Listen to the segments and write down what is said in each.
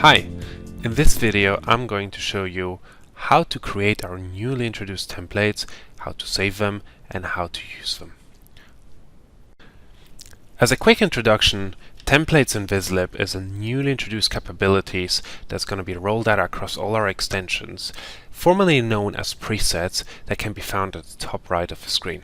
Hi! In this video I'm going to show you how to create our newly introduced templates, how to save them, and how to use them. As a quick introduction, templates in Vizlib is a newly introduced capabilities that's going to be rolled out across all our extensions, formerly known as presets, that can be found at the top right of the screen.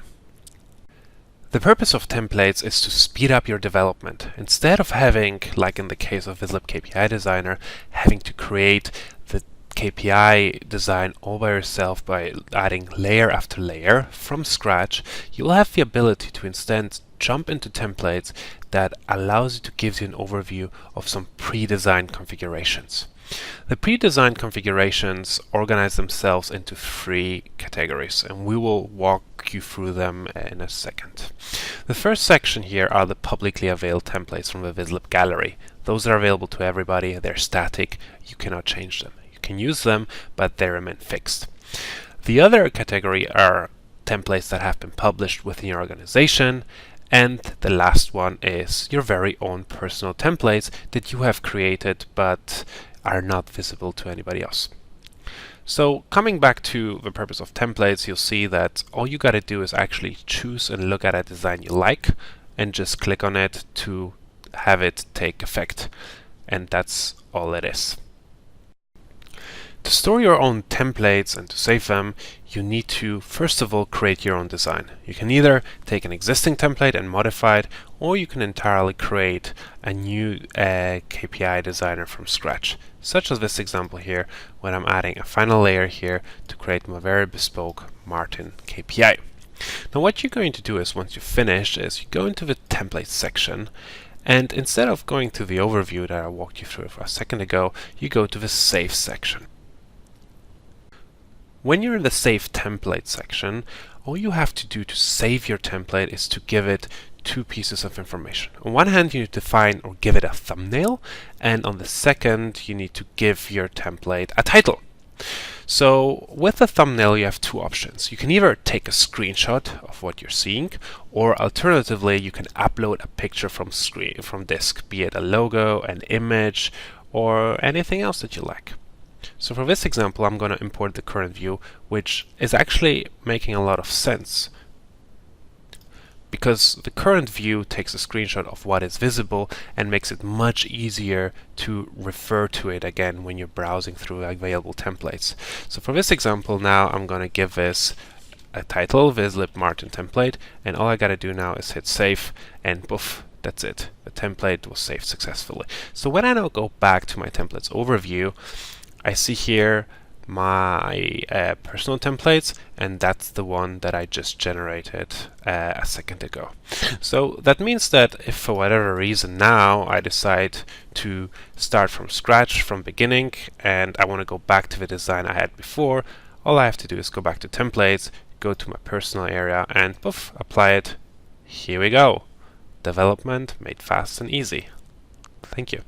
The purpose of templates is to speed up your development. Instead of having, like in the case of Vizlib KPI Designer, having to create the KPI design all by yourself by adding layer after layer from scratch, you will have the ability to instead jump into templates that allows you to give you an overview of some pre-designed configurations. The pre-designed configurations organize themselves into 3 categories, and we will walk you through them in a second. The first section here are the publicly available templates from the Vizlib gallery. Those are available to everybody, they're static, you cannot change them. You can use them, but they remain fixed. The other category are templates that have been published within your organization, and the last one is your very own personal templates that you have created but are not visible to anybody else. So coming back to the purpose of templates, you'll see that all you gotta do is actually choose and look at a design you like and just click on it to have it take effect. And that's all it is. To store your own templates and to save them, you need to first of all create your own design. You can either take an existing template and modify it, or you can entirely create a new KPI designer from scratch, such as this example here, when I'm adding a final layer here to create my very bespoke Martin KPI. Now what you're going to do is, once you've finished, is you go into the templates section, and instead of going to the overview that I walked you through a second ago, you go to the Save section. When you're in the Save Template section, all you have to do to save your template is to give it 2 pieces of information. On one hand, you need to define or give it a thumbnail, and on the second, you need to give your template a title. So with the thumbnail, you have 2 options. You can either take a screenshot of what you're seeing, or alternatively, you can upload a picture from disk, be it a logo, an image, or anything else that you like. So for this example, I'm going to import the current view, which is actually making a lot of sense, because the current view takes a screenshot of what is visible and makes it much easier to refer to it again when you're browsing through available templates. So for this example now, I'm going to give this a title, Vizlib Martin template, and all I got to do now is hit save, and poof, that's it. The template was saved successfully. So when I now go back to my templates overview, I see here my personal templates, and that's the one that I just generated a second ago. So that means that if for whatever reason now I decide to start from scratch, from beginning, and I want to go back to the design I had before, all I have to do is go back to templates, go to my personal area, and poof, apply it. Here we go. Development made fast and easy. Thank you.